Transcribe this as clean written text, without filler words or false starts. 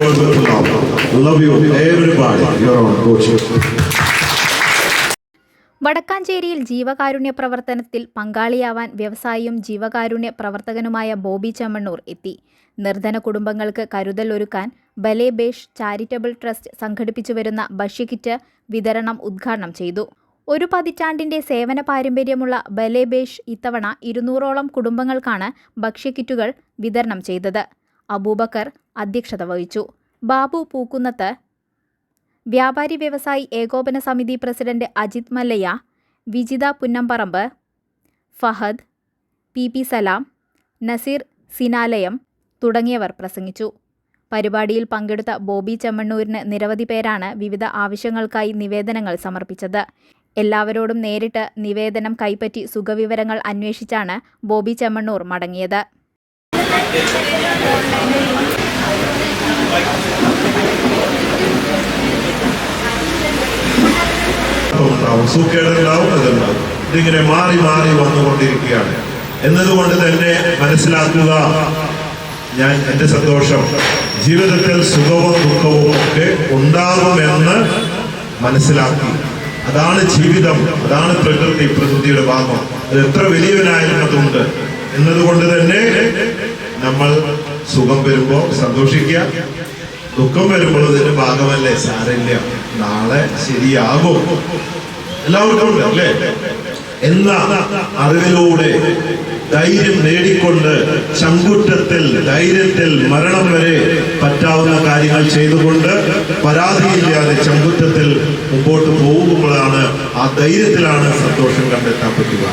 Love you, everybody. You're on coach. വടക്കാഞ്ചേരിയിൽ ജീവകാരുണ്യ പ്രവർത്തനത്തിൽ പങ്കാളിയാവാൻ വ്യവസായിയും ജീവകാരുണ്യ പ്രവർത്തകനുമായ ബോബി ചെമ്മണ്ണൂർ എത്തി. നിർധന കുടുംബങ്ങൾക്ക് കരുതൽ ഒരുക്കാൻ ബലേബേഷ് ചാരിറ്റബിൾ ട്രസ്റ്റ് സംഘടിപ്പിച്ചുവരുന്ന ഭക്ഷ്യക്കിറ്റ് വിതരണം ഉദ്ഘാടനം ചെയ്തു. ഒരു പതിറ്റാണ്ടിന്റെ സേവന പാരമ്പര്യമുള്ള ബലേബേഷ് ഇത്തവണ 200ഓളം കുടുംബങ്ങൾക്കാണ് ഭക്ഷ്യക്കിറ്റുകൾ വിതരണം ചെയ്തത്. അബൂബക്കർ അധ്യക്ഷത വഹിച്ചു. ബാബു പൂക്കുന്നത്ത്, വ്യാപാരി വ്യവസായി ഏകോപന സമിതി പ്രസിഡന്റ് അജിത് മല്ലയ്യ, വിജിത പുന്നംപറമ്പ്, ഫഹദ്, പി സലാം, നസീർ സിനാലയം തുടങ്ങിയവർ പ്രസംഗിച്ചു. പരിപാടിയിൽ പങ്കെടുത്ത ബോബി ചെമ്മണ്ണൂരിന് നിരവധി പേരാണ് വിവിധ ആവശ്യങ്ങൾക്കായി നിവേദനങ്ങൾ സമർപ്പിച്ചത്. എല്ലാവരോടും നേരിട്ട് നിവേദനം കൈപ്പറ്റി സുഖവിവരങ്ങൾ അന്വേഷിച്ചാണ് ബോബി ചെമ്മണ്ണൂർ മടങ്ങിയത്. ഇതിങ്ങനെ മാറി മാറി വന്നുകൊണ്ടിരിക്കുകയാണ് എന്നതുകൊണ്ട് തന്നെ മനസ്സിലാക്കുക, ഞാൻ എൻ്റെ സന്തോഷം ജീവിതത്തിൽ സുഖവും ദുഃഖവും ഒക്കെ ഉണ്ടാകുമെന്ന് മനസ്സിലാക്കി. അതാണ് ജീവിതം, അതാണ് പ്രകൃതിയുടെ ഭാഗം. അത് എത്ര വലിയവനായാലും അതുണ്ട് എന്നതുകൊണ്ട് തന്നെ നമ്മൾ സുഖം വരുമ്പോൾ സന്തോഷിക്കുക, ദുഃഖം വരുമ്പോൾ ഇതിന്റെ ഭാഗമല്ലേ, സാരമില്ല, നാളെ ശരിയാകും, എല്ലാവർക്കും ഉണ്ട് അല്ലേ എന്ന അറിവിലൂടെ ധൈര്യം നേടിക്കൊണ്ട് ചങ്കുറ്റത്തിൽ ധൈര്യത്തിൽ മരണം വരെ പറ്റാവുന്ന കാര്യങ്ങൾ ചെയ്തുകൊണ്ട് പരാതിയില്ലാതെ ചങ്കുറ്റത്തിൽ മുമ്പോട്ട് പോകുമ്പോഴാണ്, ആ ധൈര്യത്തിലാണ് സന്തോഷം കണ്ടെത്താൻ പറ്റുക.